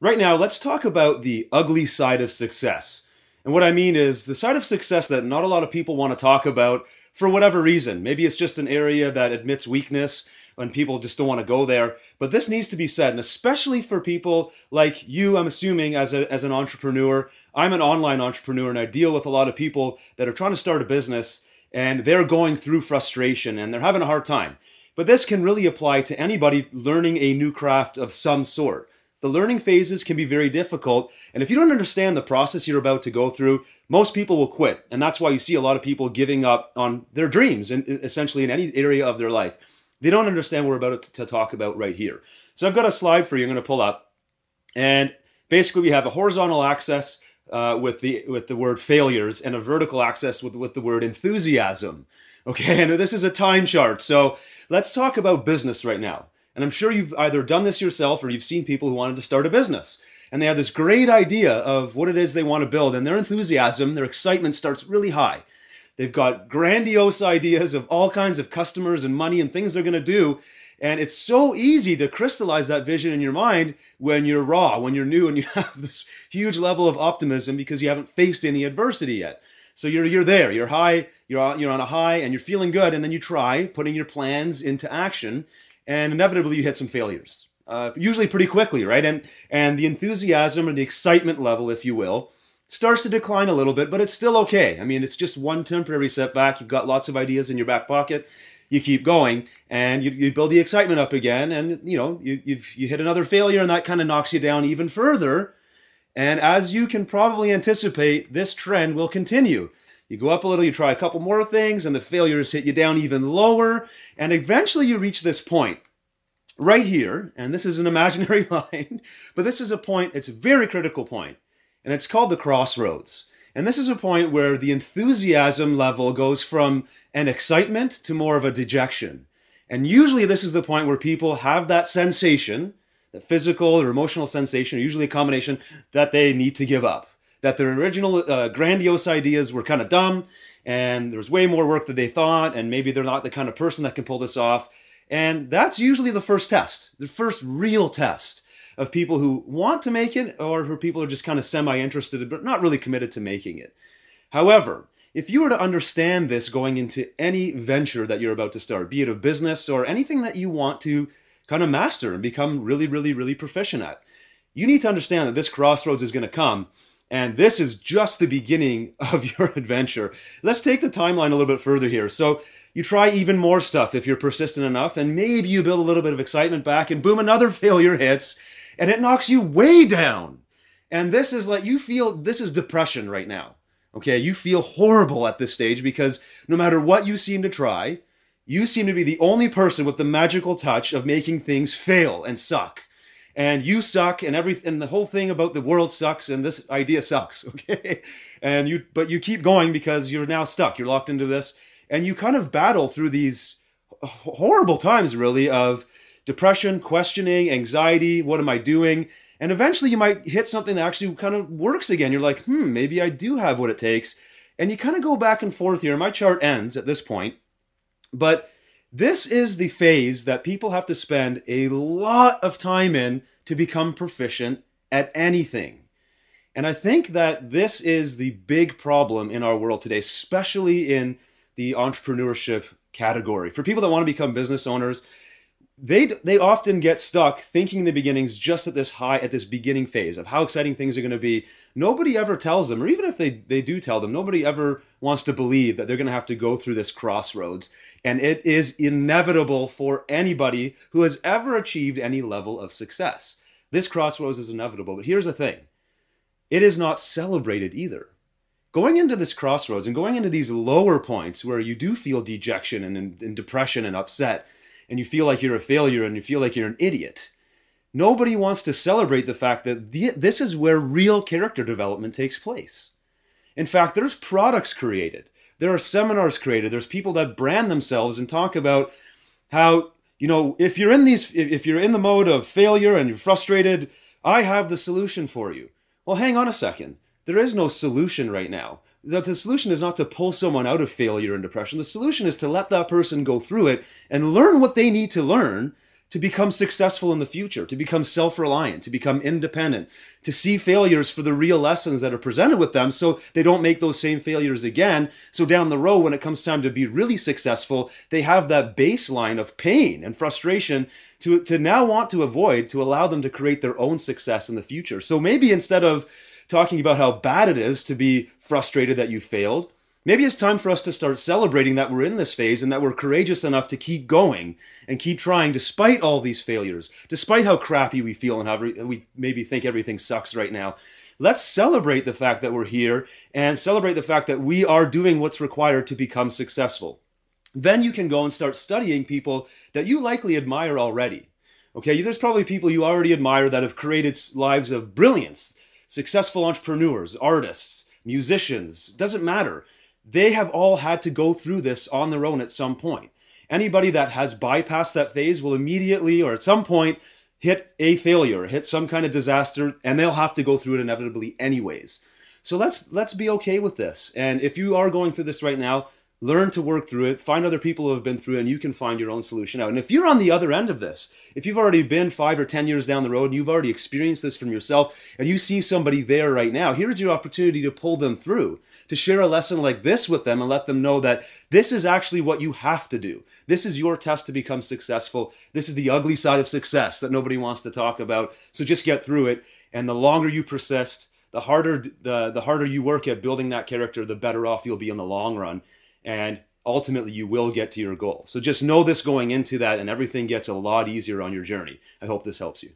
Right now, let's talk about the ugly side of success. And what I mean is the side of success that not a lot of people want to talk about for whatever reason. Maybe it's just an area that admits weakness and people just don't want to go there. But this needs to be said, and especially for people like you, I'm assuming, as an entrepreneur. I'm an online entrepreneur, and I deal with a lot of people that are trying to start a business, and they're going through frustration, and they're having a hard time. But this can really apply to anybody learning a new craft of some sort. The learning phases can be very difficult, and if you don't understand the process you're about to go through, most people will quit. And that's why you see a lot of people giving up on their dreams, and essentially in any area of their life. They don't understand what we're about to talk about right here. So I've got a slide for you I'm going to pull up, and basically we have a horizontal axis with the word failures, and a vertical axis with the word enthusiasm. Okay, and this is a time chart. So let's talk about business right now. And I'm sure you've either done this yourself or you've seen people who wanted to start a business. And they have this great idea of what it is they want to build. And their enthusiasm, their excitement starts really high. They've got grandiose ideas of all kinds of customers and money and things they're going to do. And it's so easy to crystallize that vision in your mind when you're raw, when you're new, and you have this huge level of optimism because you haven't faced any adversity yet. So you're there, you're high, you're on a high, and you're feeling good. And then you try putting your plans into action. And inevitably you hit some failures, usually pretty quickly, right? And the enthusiasm or the excitement level, if you will, starts to decline a little bit, but it's still okay. I mean, it's just one temporary setback. You've got lots of ideas in your back pocket. You keep going, and you build the excitement up again, and you hit another failure, and that kind of knocks you down even further. And as you can probably anticipate, this trend will continue. You go up a little, you try a couple more things, and the failures hit you down even lower. And eventually you reach this point right here. And this is an imaginary line, but this is a point, it's a very critical point. And it's called the crossroads. And this is a point where the enthusiasm level goes from an excitement to more of a dejection. And usually this is the point where people have that sensation, that physical or emotional sensation, usually a combination, that they need to give up. That their original grandiose ideas were kind of dumb, and there was way more work than they thought, and maybe they're not the kind of person that can pull this off. And that's usually the first test, the first real test of people who want to make it, or for people who are just kind of semi-interested, but not really committed to making it. However, if you were to understand this going into any venture that you're about to start, be it a business or anything that you want to kind of master and become really, really, really proficient at, you need to understand that this crossroads is going to come. And this is just the beginning of your adventure. Let's take the timeline a little bit further here. So you try even more stuff if you're persistent enough, and maybe you build a little bit of excitement back, and boom, another failure hits, and it knocks you way down. And this is like, this is depression right now. Okay, you feel horrible at this stage because no matter what you seem to try, you seem to be the only person with the magical touch of making things fail and suck. And you suck, and the whole thing about the world sucks, and this idea sucks, okay? But you keep going because you're now stuck. You're locked into this, and you kind of battle through these horrible times, really, of depression, questioning, anxiety. What am I doing? And eventually, you might hit something that actually kind of works again. You're like, maybe I do have what it takes, and you kind of go back and forth here. My chart ends at this point, but this is the phase that people have to spend a lot of time in to become proficient at anything. And I think that this is the big problem in our world today, especially in the entrepreneurship category. For people that want to become business owners, they often get stuck thinking in the beginnings just at this beginning phase of how exciting things are going to be. Nobody ever tells them, or even if they do tell them, nobody ever wants to believe that they're going to have to go through this crossroads. And it is inevitable for anybody who has ever achieved any level of success. This crossroads is inevitable. But here's the thing. It is not celebrated either. Going into this crossroads and going into these lower points where you do feel dejection and depression and upset, and you feel like you're a failure and you feel like you're an idiot, nobody wants to celebrate the fact that this is where real character development takes place. In fact, there's products created. There are seminars created. There's people that brand themselves and talk about how, if you're in the mode of failure and you're frustrated, I have the solution for you. Well, hang on a second. There is no solution right now. The solution is not to pull someone out of failure and depression. The solution is to let that person go through it and learn what they need to learn to become successful in the future, to become self-reliant, to become independent, to see failures for the real lessons that are presented with them so they don't make those same failures again. So down the road, when it comes time to be really successful, they have that baseline of pain and frustration to now want to avoid, to allow them to create their own success in the future. So maybe instead of talking about how bad it is to be frustrated that you failed, maybe it's time for us to start celebrating that we're in this phase and that we're courageous enough to keep going and keep trying despite all these failures, despite how crappy we feel and how we maybe think everything sucks right now. Let's celebrate the fact that we're here and celebrate the fact that we are doing what's required to become successful. Then you can go and start studying people that you likely admire already. Okay, there's probably people you already admire that have created lives of brilliance, successful entrepreneurs, artists, musicians, doesn't matter. They have all had to go through this on their own at some point. Anybody that has bypassed that phase will immediately or at some point hit a failure, hit some kind of disaster, and they'll have to go through it inevitably anyways. So let's be okay with this. And if you are going through this right now, learn to work through it, find other people who have been through it, and you can find your own solution out. And if you're on the other end of this, if you've already been 5 or 10 years down the road and you've already experienced this from yourself and you see somebody there right now, here's your opportunity to pull them through, to share a lesson like this with them and let them know that this is actually what you have to do. This is your test to become successful. This is the ugly side of success that nobody wants to talk about. So just get through it. And the longer you persist, the harder you work at building that character, the better off you'll be in the long run. And ultimately, you will get to your goal. So just know this going into that, and everything gets a lot easier on your journey. I hope this helps you.